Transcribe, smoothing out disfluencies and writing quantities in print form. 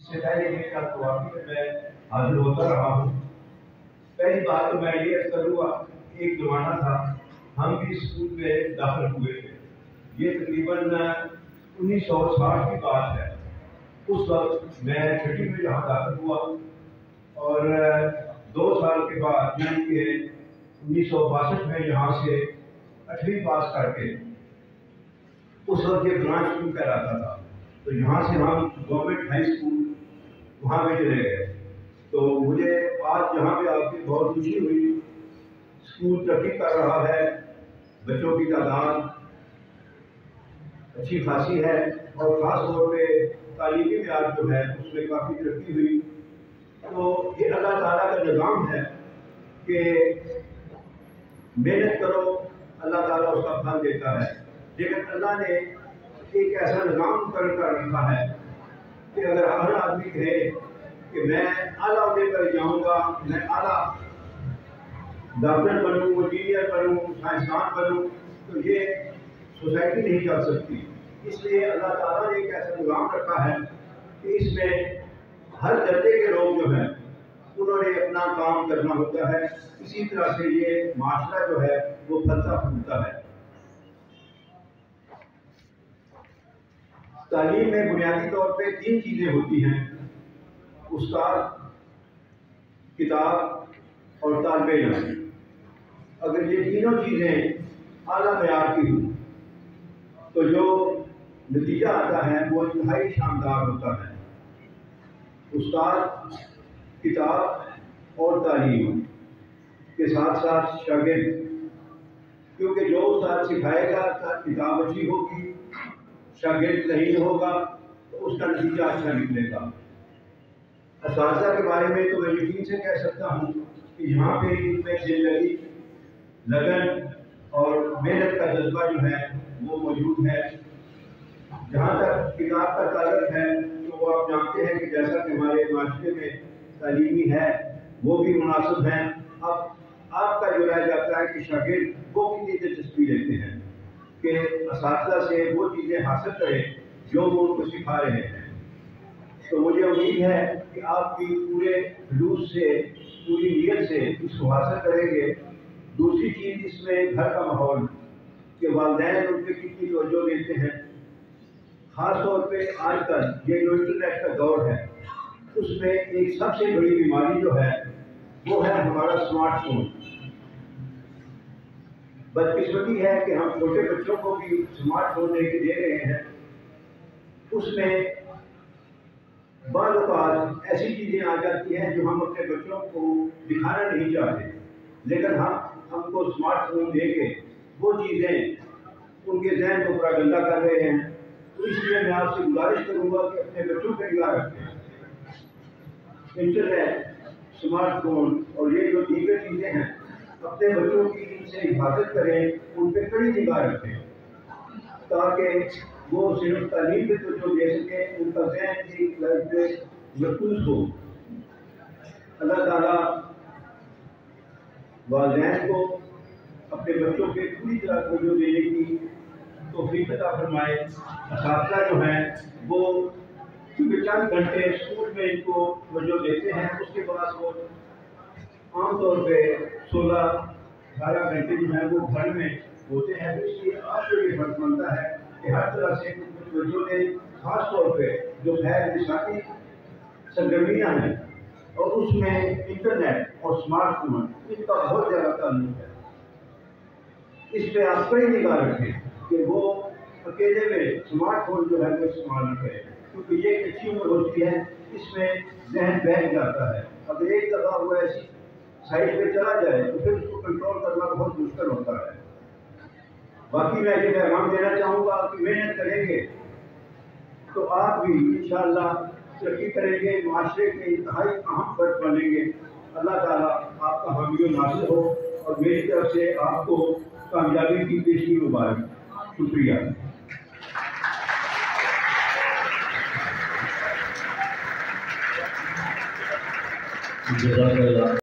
سے پہلے یہ کل تو واقعی میں حاضر ہوتا رہا ہوں۔ پہلی بات تو میں یہ عرض کروں، ایک زمانہ تھا ہم بھی اسکول میں داخل ہوئے تھے، یہ تقریباً 1960 کی بات ہے۔ اس وقت میں چھٹی میں یہاں داخل ہوا اور 2 سال کے بعد یعنی کہ 1962 میں یہاں سے 8ویں پاس کر کے اس وقت یہ برانچ اسکول کہلاتا تھا، تو یہاں سے ہم گورنمنٹ ہائی اسکول وہاں پہ چلے گئے۔ تو مجھے آج یہاں پہ آ کے بہت خوشی ہوئی، اسکول ترقی کر رہا ہے، بچوں کی تعداد اچھی خاصی ہے اور خاص طور پہ تعلیمی معیار جو ہے اس میں کافی ترقی ہوئی۔ تو یہ اللہ تعالیٰ کا نظام ہے کہ محنت کرو اللہ تعالیٰ اس کا پھل دیتا ہے، لیکن اللہ نے ایک ایسا نظام مقرر کر رکھا ہے کہ اگر ہر آدمی کہے کہ میں اعلیٰ عہدے پر جاؤں گا، میں اعلیٰ ڈاکٹر بنوں، انجینئر بنوں، سائنسدان بنوں، تو یہ سوسائٹی نہیں چل سکتی۔ اس لیے اللہ تعالیٰ نے ایک ایسا نظام رکھا ہے کہ اس میں ہر درجے کے لوگ جو ہیں انہوں نے اپنا کام کرنا ہوتا ہے۔ اسی طرح سے یہ معاشرہ جو ہے وہ پھلتا پھولتا ہے۔ تعلیم میں بنیادی طور پہ 3 چیزیں ہوتی ہیں: استاد، کتاب اور طالب علم۔ اگر یہ تینوں چیزیں اعلیٰ معیار کی ہوں تو جو نتیجہ آتا ہے وہ انتہائی شاندار ہوتا ہے۔ استاد، کتاب اور تعلیم کے ساتھ ساتھ شاگرد، کیونکہ جو استاد سکھائے گا کتاب اچھی ہوگی، شاگرد نہیں ہوگا تو اس کا نتیجہ اچھا نکلے گا۔ اساتذہ کے بارے میں تو میں یقین سے کہہ سکتا ہوں کہ یہاں پہ ان میں دل لگی، لگن اور محنت کا جذبہ جو ہے وہ موجود ہے۔ جہاں تک کتاب کا تعلق ہے تو وہ آپ جانتے ہیں کہ جیسا کہ ہمارے معاشرے میں تعلیمی ہے وہ بھی مناسب ہیں۔ اب آپ کا جو رہ جاتا ہے کہ شاگرد وہ کتنی دلچسپی لیتے ہیں کہ اساتذہ سے وہ چیزیں حاصل کریں جو وہ ان کو سکھا رہے ہیں۔ تو مجھے امید ہے کہ آپ بھی پورے خلوص سے، پوری نیت سے اس کو حاصل کریں گے۔ دوسری چیز اس میں گھر کا ماحول کہ والدین ان پہ کتنی توجہ دیتے ہیں، خاص طور پہ آج کل یہ جو انٹرنیٹ کا دور ہے اس میں ایک سب سے بڑی بیماری جو ہے وہ ہے ہمارا اسمارٹ فون۔ بدقسمتی ہے کہ ہم چھوٹے بچوں کو بھی اسمارٹ فون لے کے دے رہے ہیں، اس میں بعض اوقات ایسی چیزیں آ جاتی ہیں جو ہم اپنے بچوں کو دکھانا نہیں چاہتے، لیکن ہم کو اسمارٹ فون دے کے وہ چیزیں ان کے ذہن کو پورا گندا کر رہے ہیں۔ تو اس لیے میں آپ سے گزارش کروں گا کہ اپنے بچوں پہ نگاہ رکھیں۔ انٹرنیٹ، اسمارٹ فون اور یہ جو دیگر چیزیں ہیں اپنے بچوں کی ان سے حفاظت کریں، ان پہ کڑی نگاہ رکھیں تاکہ وہ صرف تعلیم پہ توجہ دے سکیں، ان کا ذہن ایک لائف پہ مرکوز ہو۔ اللہ تعالیٰ والدین کو اپنے بچوں پہ پوری طرح توجہ دینے کی توفیق عطا فرمائے۔ اساتذہ جو ہیں وہ کیونکہ چند گھنٹے اسکول میں ان کو توجہ دیتے ہیں، اس کے بعد وہ عام طور پہ 16-18 گھنٹے جو ہیں وہ گھر میں ہوتے ہیں۔ اس لیے آپ کو یہ فرض بنتا ہے کہ ہر طرح سے توجہ دیں، خاص طور پہ جو غیر نصابی سرگرمیاں ہیں اور اس میں انٹرنیٹ اور اسمارٹ فون ان کا بہت زیادہ تعلق ہے۔ اس پہ آپ کڑی نگاہ رکھیں کہ وہ اکیلے میں اسمارٹ فون جو ہے وہ استعمال نہ کریں، کیونکہ یہ ایک اچھی عمر ہوتی ہے، اس میں ذہن بہل جاتا ہے۔ اگر ایک دفعہ وہ ایسی سائٹ پہ چلا جائے تو پھر اس کو کنٹرول کرنا بہت مشکل ہوتا ہے۔ باقی میں یہ پیغام دینا چاہوں گا کہ محنت کریں گے تو آپ بھی انشاءاللہ ترقی کریں گے، معاشرے کے انتہائی اہم فرد بنیں گے۔ اللہ تعالیٰ آپ کا حامی و ناصر ہو اور میری طرف سے آپ کو کامیابی کی پیشگی مبارک۔ شکریہ۔ جزاک اللہ۔